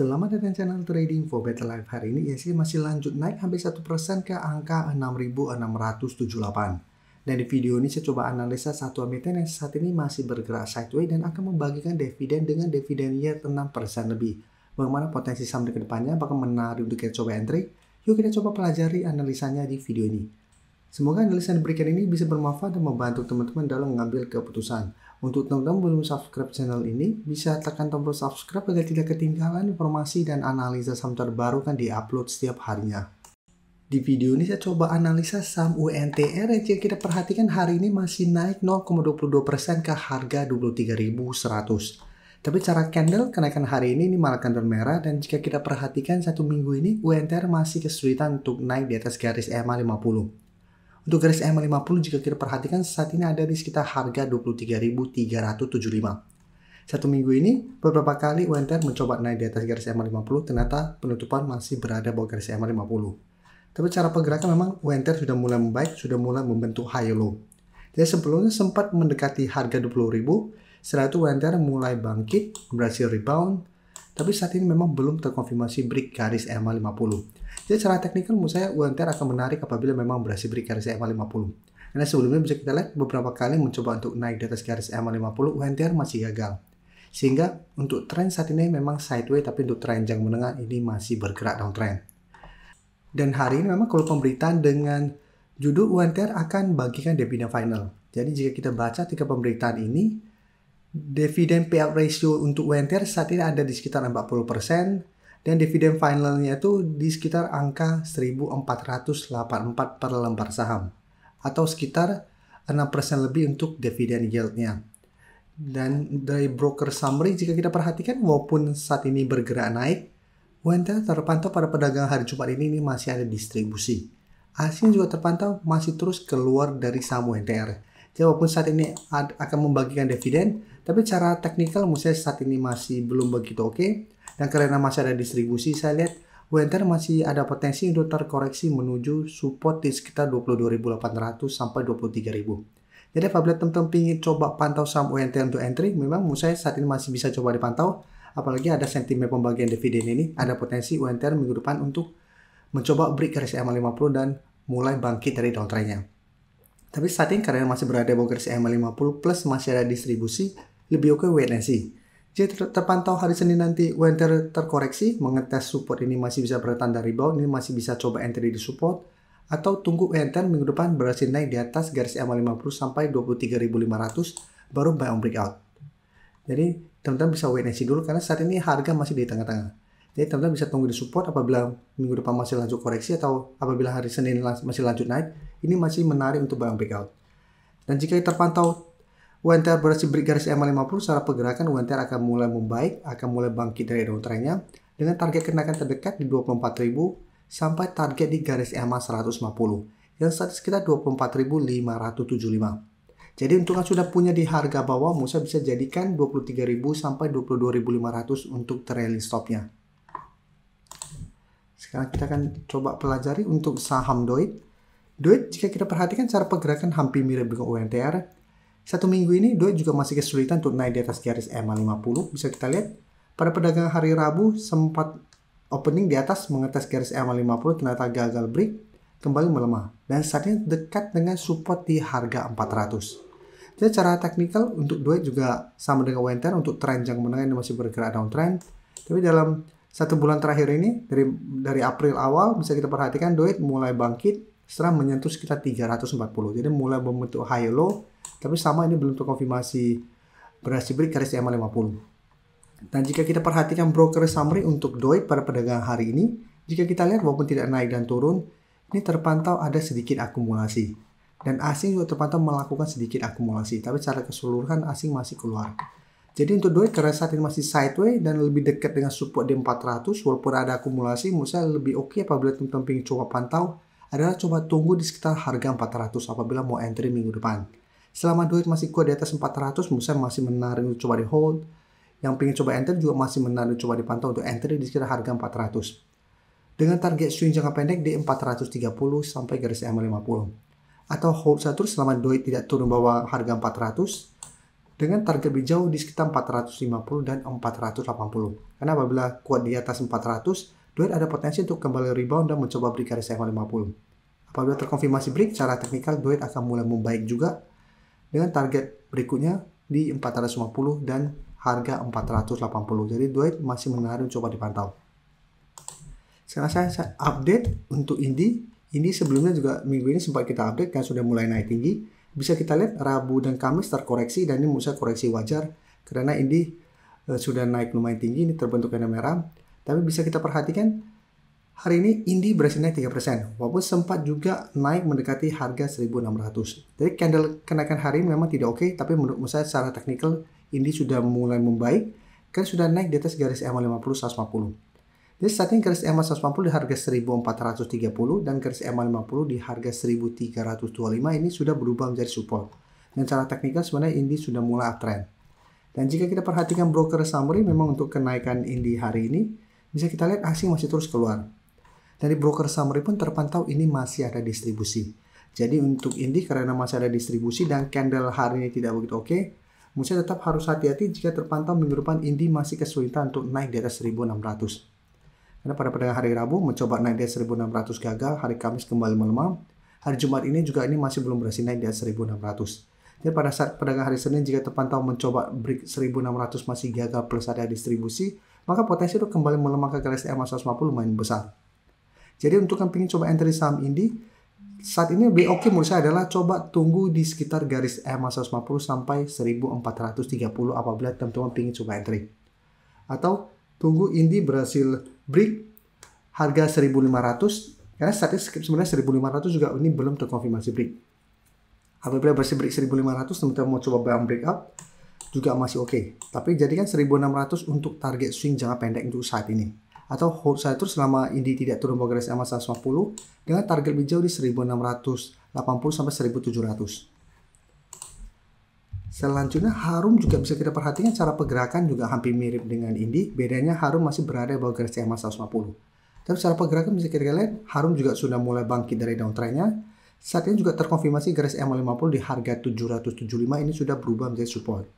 Selamat datang channel Trading for Better Life. Hari ini ISG masih lanjut naik hampir 1% ke angka 6.678. Dan di video ini saya coba analisa satu emiten yang saat ini masih bergerak sideways dan akan membagikan dividen dengan dividen yield 6% lebih. Bagaimana potensi saham ke depannya, apakah menarik untuk kita coba entry? Yuk kita coba pelajari analisanya di video ini. Semoga analisa yang diberikan ini bisa bermanfaat dan membantu teman-teman dalam mengambil keputusan. Untuk teman-teman belum subscribe channel ini, bisa tekan tombol subscribe agar tidak ketinggalan informasi dan analisa saham terbaru kan diupload setiap harinya. Di video ini saya coba analisa saham UNTR yang jika kita perhatikan hari ini masih naik 0,22% ke harga 23.100. Tapi cara candle kenaikan hari ini malah candle merah, dan jika kita perhatikan satu minggu ini UNTR masih kesulitan untuk naik di atas garis EMA 50. Untuk garis EMA 50 jika kita perhatikan saat ini ada di sekitar harga 23.375. Satu minggu ini beberapa kali UNTR mencoba naik di atas garis EMA 50, ternyata penutupan masih berada bawah garis EMA 50. Tapi cara pergerakan memang UNTR sudah mulai membaik, sudah mulai membentuk high low. Jadi sebelumnya sempat mendekati harga 20.000, setelah itu UNTR mulai bangkit, berhasil rebound, tapi saat ini memang belum terkonfirmasi break garis EMA 50. Jadi secara teknikal menurut saya UNTR akan menarik apabila memang berhasil break garis EMA 50. Karena sebelumnya bisa kita lihat beberapa kali mencoba untuk naik di atas garis EMA 50, UNTR masih gagal. Sehingga untuk tren saat ini memang sideways, tapi untuk tren jangka menengah ini masih bergerak downtrend. Dan hari ini memang kalau pemberitaan dengan judul UNTR akan bagikan dividen final. Jadi jika kita baca tiga pemberitaan ini, dividen payout ratio untuk UNTR saat ini ada di sekitar 40%. Dan dividen finalnya itu di sekitar angka 1.484 per lembar saham. Atau sekitar 6% lebih untuk dividen yieldnya. Dan dari broker summary jika kita perhatikan walaupun saat ini bergerak naik, UNTR terpantau pada perdagangan hari Jumat ini masih ada distribusi. Asing juga terpantau masih terus keluar dari saham UNTR. Jadi walaupun saat ini akan membagikan dividen, tapi cara teknikal menurut saya saat ini masih belum begitu oke. Dan karena masih ada distribusi, saya lihat UNTR masih ada potensi untuk terkoreksi menuju support di sekitar 22.800 sampai 23.000. Jadi apabila teman-teman ingin coba pantau saham UNTR untuk entry, memang menurut saya saat ini masih bisa coba dipantau. Apalagi ada sentimen pembagian dividen ini, ada potensi UNTR minggu depan untuk mencoba break garis EMA 50 dan mulai bangkit dari downtrendnya. Tapi saat ini karena masih berada di bawah garis EMA 50 plus masih ada distribusi, lebih oke wait and see. Jika terpantau hari Senin nanti UNTR terkoreksi, mengetes support ini masih bisa bertanda rebound, ini masih bisa coba entry di support, atau tunggu UNTR minggu depan berhasil naik di atas garis EMA 50 sampai 23.500 baru buy on breakout. Jadi teman-teman bisa wait and see dulu karena saat ini harga masih di tengah-tengah. Jadi teman-teman bisa tunggu di support apabila minggu depan masih lanjut koreksi, atau apabila hari Senin masih lanjut naik, ini masih menarik untuk buy on breakout. Dan jika terpantau UNTR berhasil break garis EMA 50, secara pergerakan UNTR akan mulai membaik, akan mulai bangkit dari downtrendnya dengan target kenaikan terdekat di 24.000 sampai target di garis EMA 150 yang saat sekitar 24.575. Jadi untuk yang sudah punya di harga bawah, Musa bisa jadikan 23.000 sampai 22.500 untuk trailing stopnya. Sekarang kita akan coba pelajari untuk saham DOIT. DOIT jika kita perhatikan cara pergerakan hampir mirip dengan UNTR. Satu minggu ini DOIT juga masih kesulitan untuk naik di atas garis EMA 50. Bisa kita lihat pada perdagangan hari Rabu sempat opening di atas mengetes garis EMA 50, ternyata gagal break, kembali melemah. Dan saat ini dekat dengan support di harga 400. Jadi cara teknikal untuk DOIT juga sama dengan UNTR, untuk tren jangka menengah ini masih bergerak downtrend. Tapi dalam satu bulan terakhir ini, dari April awal bisa kita perhatikan DOIT mulai bangkit setelah menyentuh sekitar 340. Jadi mulai membentuk high low. Tapi sama ini belum terkonfirmasi berhasil break garis EMA 50. Dan jika kita perhatikan broker summary untuk DOIT pada perdagangan hari ini, jika kita lihat walaupun tidak naik dan turun, ini terpantau ada sedikit akumulasi. Dan asing juga terpantau melakukan sedikit akumulasi, tapi secara keseluruhan asing masih keluar. Jadi untuk DOIT karena saat ini masih sideways dan lebih dekat dengan support di 400, walaupun ada akumulasi, menurut saya lebih oke apabila teman-teman ingin coba pantau adalah coba tunggu di sekitar harga 400 apabila mau entry minggu depan. Selama DOIT masih kuat di atas 400, menurut saya masih menarik untuk coba di hold. Yang pengen coba enter juga masih menarik coba dipantau untuk entry di sekitar harga 400. Dengan target swing jangka pendek di 430 sampai garis EMA 50. Atau hold satu selama DOIT tidak turun bawah harga 400. dengan target lebih jauh di sekitar 450 dan 480. Karena apabila kuat di atas 400, Doge ada potensi untuk kembali rebound dan mencoba break garis EMA 50. Apabila terkonfirmasi break, secara teknikal Doge akan mulai membaik juga dengan target berikutnya di 450 dan harga 480. Jadi Doge masih menarik coba dipantau. Sekarang saya update untuk Indi. Ini sebelumnya juga minggu ini sempat kita update kan sudah mulai naik tinggi. Bisa kita lihat Rabu dan Kamis terkoreksi dan ini menurut saya koreksi wajar karena Indi sudah naik lumayan tinggi, ini terbentuk candle merah. Tapi bisa kita perhatikan hari ini Indi berhasil naik 3%, walaupun sempat juga naik mendekati harga 1.600. Jadi candle kenaikan hari ini memang tidak oke, tapi menurut saya secara teknikal Indi sudah mulai membaik, kan sudah naik di atas garis EMA 50 150. Jadi saat ini garis EMA 150 di harga 1430 dan garis EMA 50 di harga 1325 ini sudah berubah menjadi support. Dan secara teknikal sebenarnya Indi sudah mulai uptrend. Dan jika kita perhatikan broker summary memang untuk kenaikan Indi hari ini bisa kita lihat asing masih terus keluar. Dari broker summary pun terpantau ini masih ada distribusi. Jadi untuk Indi karena masih ada distribusi dan candle hari ini tidak begitu oke, menurut saya tetap harus hati-hati jika terpantau minggu depan Indi masih kesulitan untuk naik di atas 1600. Karena pada perdagangan hari Rabu mencoba naik di atas 1600 gagal, hari Kamis kembali melemah, hari Jumat ini juga ini masih belum berhasil naik di atas 1600. Jadi pada saat perdagangan hari Senin jika terpantau mencoba break 1600 masih gagal plus ada distribusi, maka potensi itu kembali melemah ke garis EMA 150 lumayan besar. Jadi untuk yang ingin coba entry saham Indi, saat ini lebih oke menurut saya adalah coba tunggu di sekitar garis EMA 150 sampai 1430 apabila teman-teman ingin coba entry. Atau tunggu Indi berhasil break harga 1500 karena saat ini sebenarnya 1500 juga ini belum terkonfirmasi break. Apabila berhasil break 1500 teman-teman mau coba buying break up juga masih oke. Tapi jadikan 1600 untuk target swing jangka pendek untuk saat ini. Atau hold saat itu selama Indi tidak turun bawah garis EMA 150 dengan target lebih jauh di 1680 sampai 1700. Selanjutnya Harum juga bisa kita perhatikan cara pergerakan juga hampir mirip dengan Indi. Bedanya Harum masih berada di bawah garis EMA 150. Tapi secara pergerakan bisa kita lihat Harum juga sudah mulai bangkit dari downtrendnya. Saat ini juga terkonfirmasi garis EMA 50 di harga 775 ini sudah berubah menjadi support.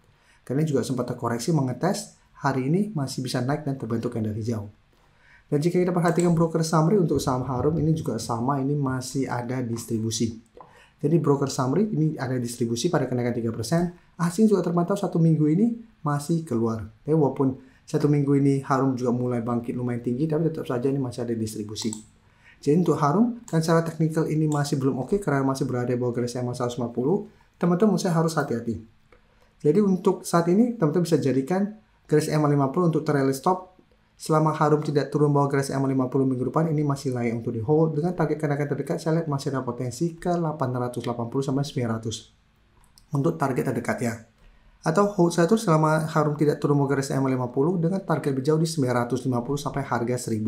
Karena juga sempat terkoreksi mengetes, hari ini masih bisa naik dan terbentuk candle hijau. Dan jika kita perhatikan broker summary untuk saham Harum ini juga sama, ini masih ada distribusi. Jadi broker summary ini ada distribusi pada kenaikan 3%. Asing juga terpantau satu minggu ini masih keluar. Tapi walaupun satu minggu ini Harum juga mulai bangkit lumayan tinggi, tapi tetap saja ini masih ada distribusi. Jadi untuk Harum, kan secara teknikal ini masih belum oke karena masih berada di bawah garis EMA 150. Teman-teman saya harus hati-hati. Jadi untuk saat ini teman-teman bisa jadikan garis EMA 50 untuk trailing stop. Selama Harum tidak turun bawah garis EMA 50 minggu depan, ini masih layak untuk di hold. Dengan target kenaikan terdekat, saya lihat masih ada potensi ke 880 sampai 900 untuk target terdekatnya. Atau hold saya itu selama Harum tidak turun bawah garis EMA 50 dengan target lebih jauh di 950 sampai harga 1000.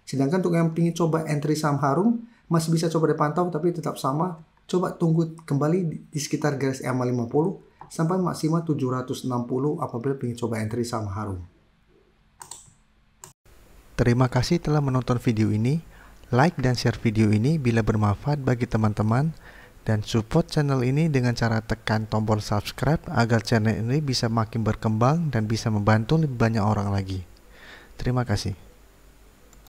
Sedangkan untuk yang ingin coba entry saham Harum, masih bisa coba dipantau tapi tetap sama. Coba tunggu kembali di sekitar garis EMA 50 sampai maksimal 760 apabila ingin coba entry saham Harum. Terima kasih telah menonton video ini. Like dan share video ini bila bermanfaat bagi teman-teman. Dan support channel ini dengan cara tekan tombol subscribe agar channel ini bisa makin berkembang dan bisa membantu lebih banyak orang lagi. Terima kasih.